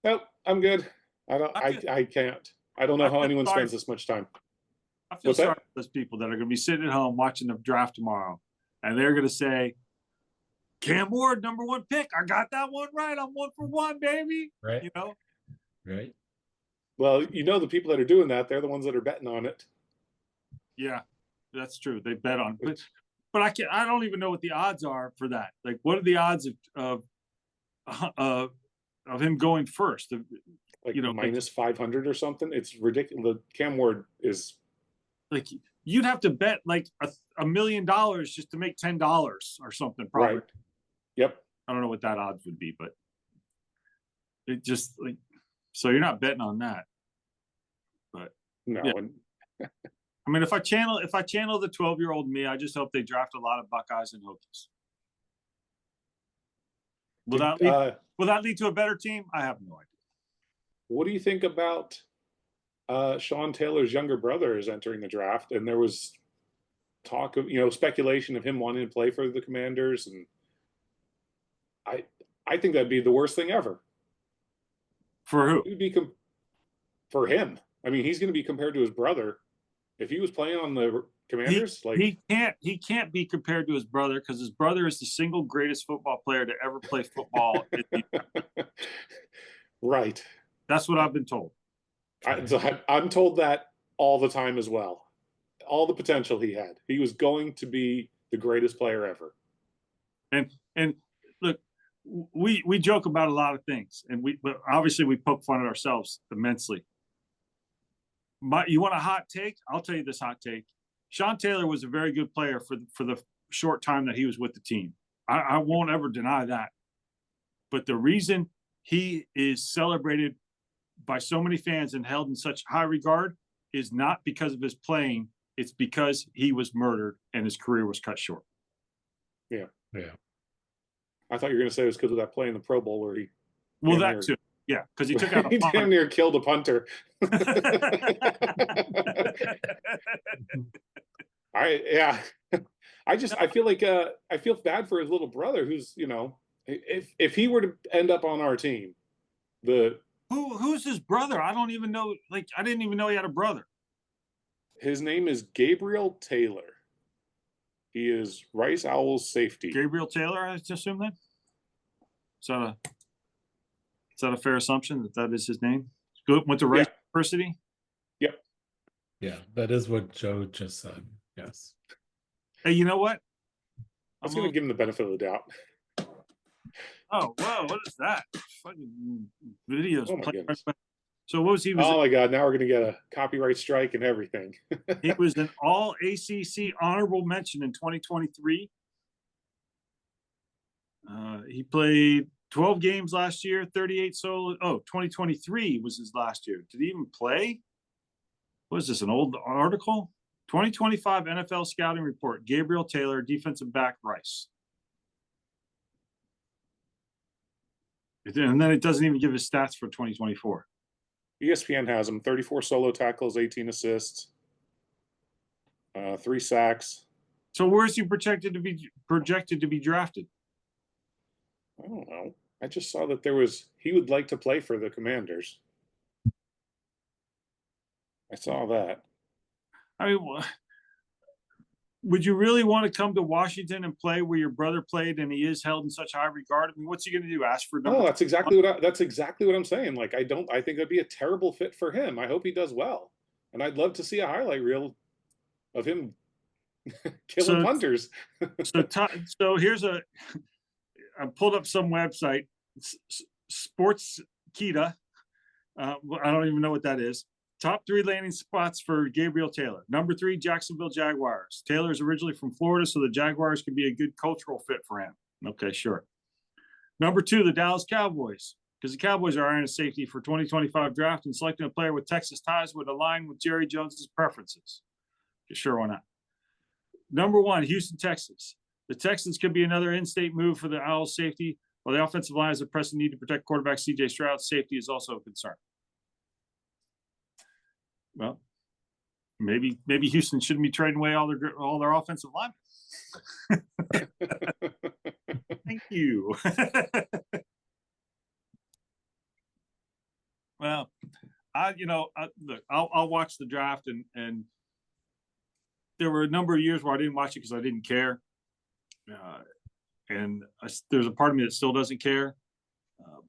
Nope, I'm good.
I'm good.
I can't. I don't know how anyone
Sorry.
spends this much time.
I feel
What's that?
sorry for those people that are going to be sitting at home watching the draft tomorrow, and they're going to say, Cam Ward, #1 pick. I got that one right. I'm 1 for 1, baby.
Right.
You know?
Right.
Well, the people that are doing that, they're the ones that are betting on it.
Yeah, that's true. They bet on it. But I don't even know what the odds are for that. Like, what are the odds of him going first?
Like,
like
minus 500 or something. It's ridiculous. Cam Ward is
like you'd have to bet like $1 million just to make $10 or something. Probably.
right. Yep.
I don't know what that odds would be, but it just like, so you're not betting on that. But
No.
Yeah.
And
I mean, if I channel the 12-year-old me, I just hope they draft a lot of Buckeyes and Hokies. Will that lead to a better team? I have no idea.
what do you think about Sean Taylor's younger brother is entering the draft? And there was talk of, speculation of him wanting to play for the Commanders. And I think that'd be the worst thing ever.
For who?
He would be for him. I mean, he's going to be compared to his brother. If he was playing on the Commanders,
he can't be compared to his brother because his brother is the single greatest football player to ever play football.
Right.
That's what I've been told.
I'm told that all the time as well. All the potential he had. He was going to be the greatest player ever.
And look, we joke about a lot of things, but obviously we poke fun at ourselves immensely. You want a hot take? I'll tell you this hot take. Sean Taylor was a very good player for the short time that he was with the team. I won't ever deny that. But the reason he is celebrated by so many fans and held in such high regard is not because of his playing. It's because he was murdered and his career was cut short.
Yeah.
Yeah.
I thought you were going to say it was because of that play in the Pro Bowl where he.
Well, that too. Yeah, because he took out a
he damn near killed a punter. I feel like I feel bad for his little brother who's, if he were to end up on our team,
who's his brother? I don't even know. Like, I didn't even know he had a brother.
His name is Gabriel Taylor. He is Rice Owls safety.
Gabriel Taylor, I assume that. Is that a fair assumption that is his name? Went to Rice University?
Yep.
Yeah, that is what Joe just said. Yes.
Hey, you know what?
I was going to give him the benefit of the doubt.
Oh, whoa, what is that? Fucking videos.
Oh, my goodness.
So what was he?
Oh, my God. Now we're going to get a copyright strike and everything.
He was an all ACC honorable mention in 2023. He played 12 games last year, 38 solo. Oh, 2023 was his last year. Did he even play? What is this, an old article? 2025 NFL scouting report. Gabriel Taylor, defensive back, Rice. And then it doesn't even give his stats for 2024.
ESPN has him 34 solo tackles, 18 assists, 3 sacks.
So where is he projected to be drafted?
I don't know. I just saw that he would like to play for the Commanders. I saw that.
I mean, would you really want to come to Washington and play where your brother played and he is held in such high regard? I mean, what's he going to do? Ask for
No, that's exactly what I'm saying. Like, I think it'd be a terrible fit for him. I hope he does well. And I'd love to see a highlight reel of him killing punters.
So here's I pulled up some website, Sportskeeda. I don't even know what that is. Top 3 landing spots for Gabriel Taylor. Number 3, Jacksonville Jaguars. Taylor is originally from Florida, so the Jaguars could be a good cultural fit for him. Okay, sure. Number 2, the Dallas Cowboys, because the Cowboys are eyeing a safety for 2025 draft, and selecting a player with Texas ties would align with Jerry Jones's preferences. Okay, sure, why not? Number 1, Houston, Texas. The Texans could be another in-state move for the Owls safety, while the offensive line has a pressing need to protect quarterback C.J. Stroud. Safety is also a concern. Well, maybe Houston shouldn't be trading away all their offensive linemen. Thank you. Well, look, I'll watch the draft and there were a number of years where I didn't watch it because I didn't care. There's a part of me that still doesn't care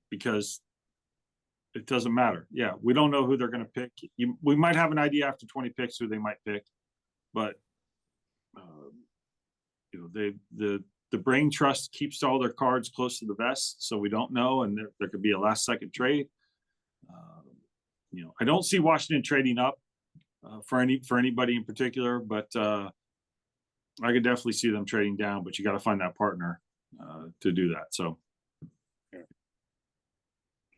because it doesn't matter. Yeah, we don't know who they're going to pick. We might have an idea after 20 picks who they might pick, but the brain trust keeps all their cards close to the vest, so we don't know, and there could be a last second trade. I don't see Washington trading up for anybody in particular, but I could definitely see them trading down. But you got to find that partner to do that. So,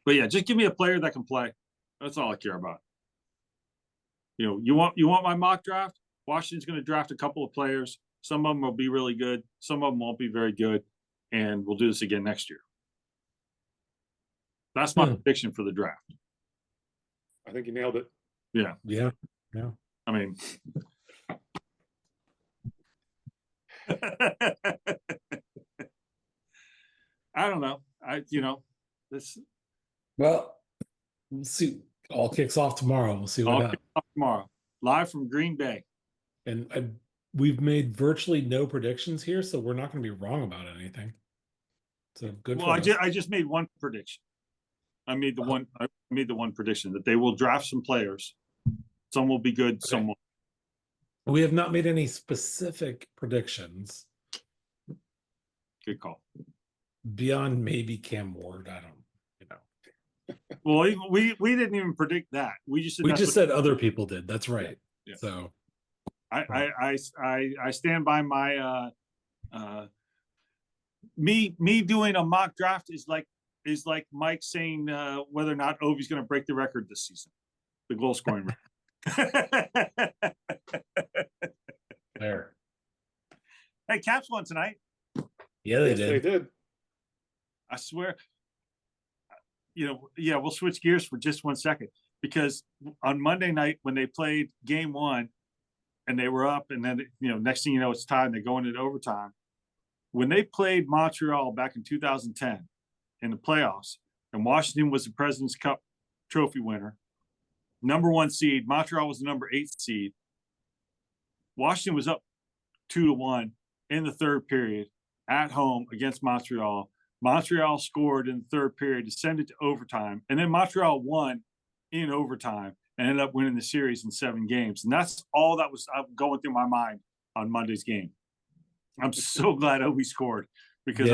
but yeah, just give me a player that can play. That's all I care about. You want my mock draft? Washington's going to draft a couple of players. Some of them will be really good. Some of them won't be very good. And we'll do this again next year. That's my prediction for the draft.
I think you nailed it.
Yeah.
Yeah.
I mean, I don't know. This.
Well, we'll see. All kicks off tomorrow. We'll see what happens
tomorrow. Live from Green Bay.
And we've made virtually no predictions here, so we're not going to be wrong about anything. So good.
Well, I just made one prediction. I made the one prediction that they will draft some players. Some will be good. Okay. Some will.
We have not made any specific predictions.
Good call.
Beyond maybe Cam Ward, I don't.
Well, we didn't even predict that. We just
said other people did. That's right.
Yeah.
So
I stand by my me doing a mock draft is like Mike saying whether or not Ovi's going to break the record this season, the goal scoring record.
There.
Hey, Caps won tonight.
Yeah, they
yes,
did.
They did.
I swear. Yeah, we'll switch gears for just 1 second, because on Monday night when they played game one and they were up, and then next thing you know it's tied and they go into overtime. When they played Montreal back in 2010 in the playoffs, and Washington was the President's Cup trophy winner, #1 seed. Montreal was the #8 seed. Washington was up 2-1 in the third period at home against Montreal. Montreal scored in the third period to send it to overtime, and then Montreal won in overtime and ended up winning the series in 7 games. And that's all that was going through my mind on Monday's game. I'm so glad Ovi scored, because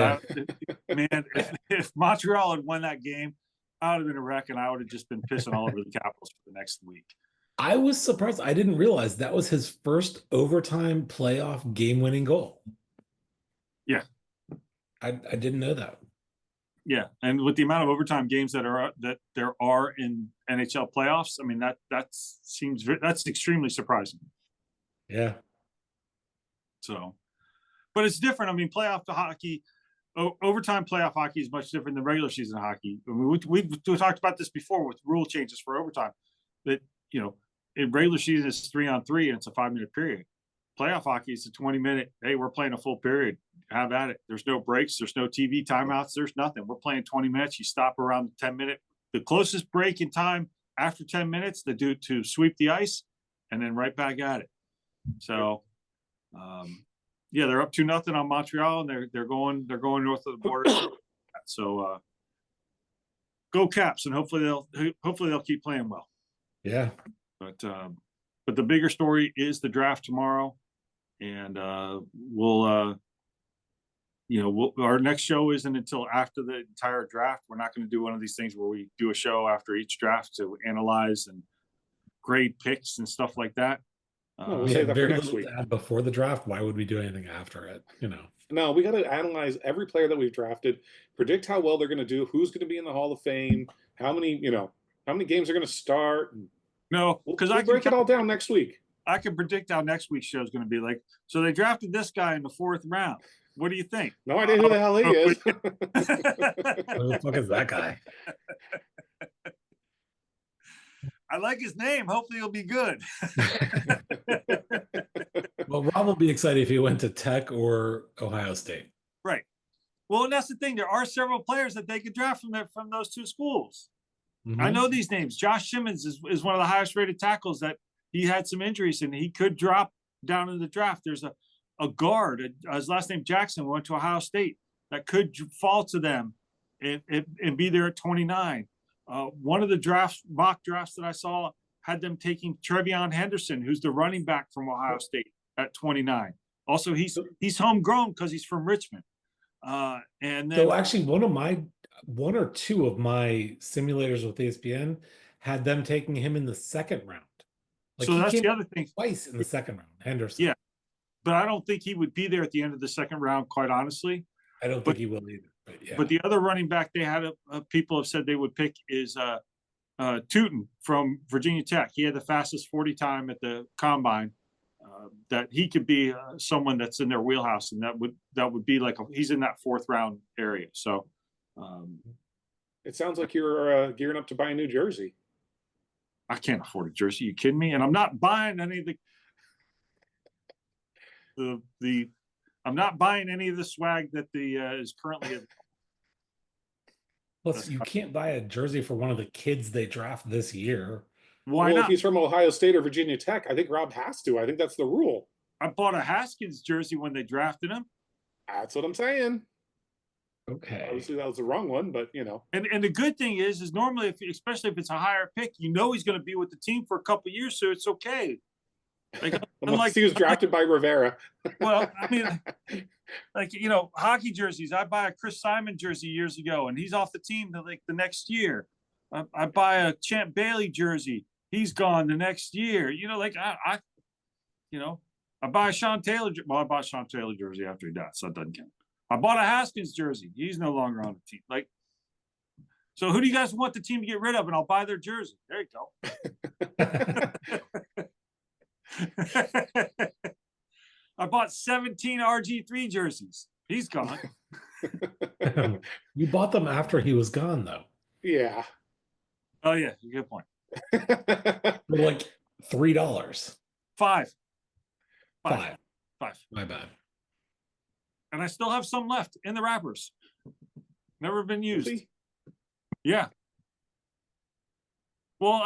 if Montreal had won that game, I would have been a wreck, and I would have just been pissing all over the Capitals for the next week.
I was surprised. I didn't realize that was his first overtime playoff game-winning goal.
Yeah.
I didn't know that.
Yeah, and with the amount of overtime games that there are in NHL playoffs, I mean that's extremely surprising.
Yeah.
So, but it's different. I mean, playoff hockey, overtime playoff hockey is much different than regular season hockey. I mean, we talked about this before with rule changes for overtime. That in regular season it's 3-on-3 and it's a 5-minute period. Playoff hockey is a 20-minute. Hey, we're playing a full period. Have at it. There's no breaks. There's no TV timeouts. There's nothing. We're playing 20 minutes. You stop around the 10-minute. The closest break in time after 10 minutes, they do to sweep the ice, and then right back at it. So, they're up 2-0 on Montreal, and they're going north of the border. So, go Caps, and hopefully they'll keep playing well.
Yeah.
But the bigger story is the draft tomorrow, and our next show isn't until after the entire draft. We're not going to do one of these things where we do a show after each draft to analyze and grade picks and stuff like that.
We'll save that for next week.
Before the draft, why would we do anything after it?
No, we got to analyze every player that we've drafted, predict how well they're going to do, who's going to be in the Hall of Fame, how many games are going to start.
No, because
we'll break it all down next week.
I can predict how next week's show is going to be like. So they drafted this guy in the 4th round. What do you think?
No idea who the hell he is.
Who the fuck is that guy?
I like his name. Hopefully he'll be good.
Well, Rob will be excited if he went to Tech or Ohio State.
Right. Well, and that's the thing. There are several players that they could draft from those two schools. Mm-hmm. I know these names. Josh Simmons is one of the highest rated tackles that he had some injuries and he could drop down in the draft. There's a guard, his last name Jackson, went to Ohio State, that could fall to them and be there at 29. One of the mock drafts that I saw had them taking Trevion Henderson, who's the running back from Ohio State, at 29. Also, he's homegrown because he's from Richmond. And then,
So actually, one or two of my simulators with ESPN had them taking him in the second round.
so
he
that's
came
the other thing.
twice in the second round, Henderson.
Yeah. But I don't think he would be there at the end of the second round, quite honestly.
I don't think he will either. But yeah.
But the other running back they had, people have said they would pick is Tootin from Virginia Tech. He had the fastest 40 time at the combine. That he could be someone that's in their wheelhouse, and that would be like he's in that 4th round area. So
It sounds like you're gearing up to buy a new jersey.
I can't afford a jersey. You kidding me? And I'm not buying any of I'm not buying any of the swag that is currently.
Plus, you can't buy a jersey for one of the kids they draft this year.
Why
Well,
not?
if he's from Ohio State or Virginia Tech, I think Rob has to. I think that's the rule.
I bought a Haskins jersey when they drafted him.
That's what I'm saying.
Okay.
Obviously, that was the wrong one, but you know.
And the good thing is normally, especially if it's a higher pick, he's going to be with the team for a couple of years, so it's okay. Like,
Unless he was drafted by Rivera.
well, I mean, like, hockey jerseys. I buy a Chris Simon jersey years ago, and he's off the team the next year. I buy a Champ Bailey jersey. He's gone the next year. I buy a Sean Taylor. Well, I bought a Sean Taylor jersey after he died, so that doesn't count. I bought a Haskins jersey. He's no longer on the team. So who do you guys want the team to get rid of? And I'll buy their jersey. There you go. I bought 17 RG3 jerseys. He's gone.
You bought them after he was gone, though.
Yeah.
Oh yeah, good point.
They're like $3.
Five.
Five.
Five.
My bad.
And I still have some left in the wrappers. Never been used.
Really?
Yeah. Well,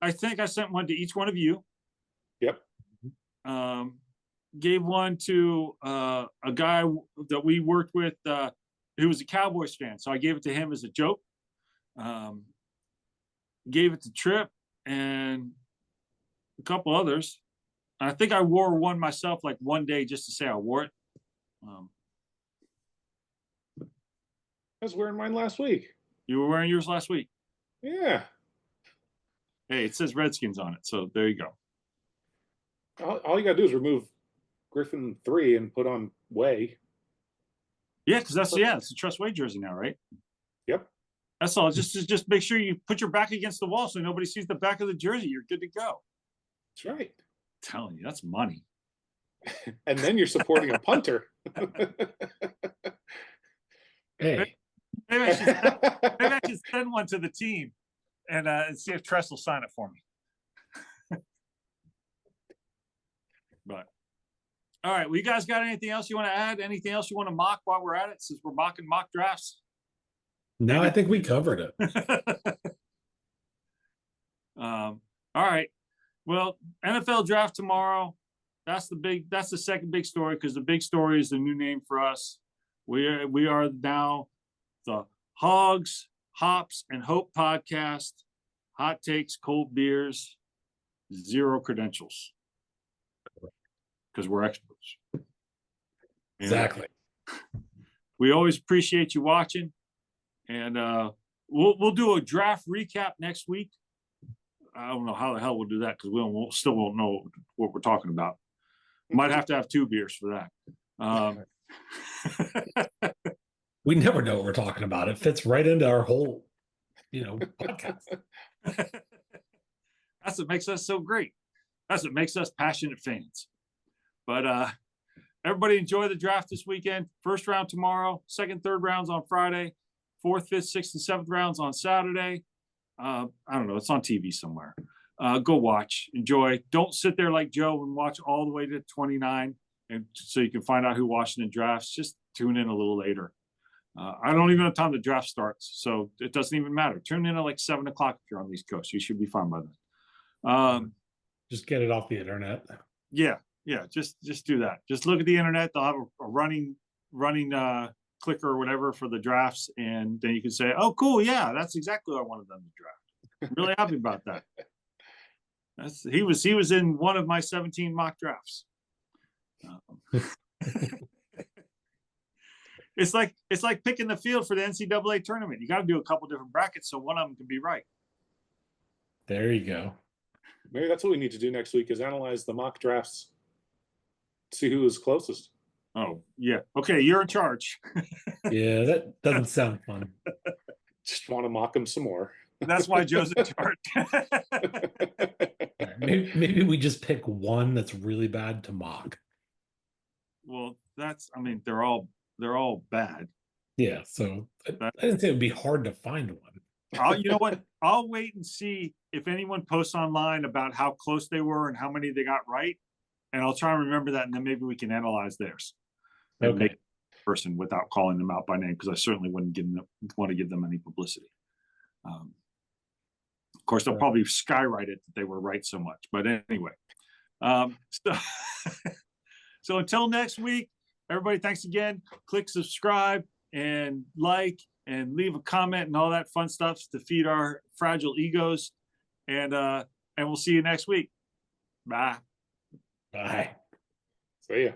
I think I sent one to each one of you.
Yep.
Gave one to a guy that we worked with who was a Cowboys fan. So I gave it to him as a joke. Gave it to Trip and a couple others. I think I wore one myself like one day just to say I wore it.
I was wearing mine last week.
You were wearing yours last week.
Yeah.
Hey, it says Redskins on it, so there you go.
All you got to do is remove Griffin 3 and put on Way.
Yeah, because it's a Trust Way jersey now, right?
Yep.
That's all. Just make sure you put your back against the wall so nobody sees the back of the jersey. You're good to go.
That's right.
I'm telling you, that's money.
And then you're supporting a punter.
Hey.
Maybe I should send one to the team and see if Tress will sign it for me. But all right, well, you guys got anything else you want to add? Anything else you want to mock while we're at it? Since we're mocking mock drafts.
No, I think we covered it.
All right. Well, NFL draft tomorrow. That's the second big story, because the big story is the new name for us. We are now the Hogs, Hops, and Hope podcast. Hot takes, cold beers, zero credentials. Because we're experts.
Exactly.
We always appreciate you watching. And we'll do a draft recap next week. I don't know how the hell we'll do that, because we still won't know what we're talking about. Might have to have 2 beers for that.
We never know what we're talking about. It fits right into our whole, podcast.
That's what makes us so great. That's what makes us passionate fans. But everybody enjoy the draft this weekend. First round tomorrow, second, third rounds on Friday, 4th, 5th, 6th, and 7th rounds on Saturday. I don't know. It's on TV somewhere. Go watch, enjoy. Don't sit there like Joe and watch all the way to 29, and so you can find out who Washington drafts. Just tune in a little later. I don't even know what time the draft starts, so it doesn't even matter. Tune in at like 7 o'clock if you're on the East Coast. You should be fine by then.
Just get it off the internet.
Yeah. Yeah, just do that. Just look at the internet. They'll have a running clicker or whatever for the drafts, and then you can say, "Oh, cool, yeah, that's exactly what I wanted them to draft." I'm really happy about that. He was in one of my 17 mock drafts. It's like picking the field for the NCAA tournament. You got to do a couple different brackets so one of them can be right.
There you go.
Maybe that's what we need to do next week is analyze the mock drafts, see who is closest.
Oh, yeah. Okay, you're in charge.
Yeah, that doesn't sound fun.
Just want to mock them some more.
That's why Joe's in charge.
Maybe we just pick one that's really bad to mock.
Well, I mean, they're all bad.
Yeah, so I didn't say it would be hard to find one.
You know what? I'll wait and see if anyone posts online about how close they were and how many they got right, and I'll try and remember that, and then maybe we can analyze theirs. And
Okay.
make a person without calling them out by name, because I certainly wouldn't want to give them any publicity. Of course, they'll probably skywrite it that they were right so much, but anyway. So until next week, everybody, thanks again. Click subscribe and like and leave a comment and all that fun stuff to feed our fragile egos. And we'll see you next week. Bye.
Bye.
See ya.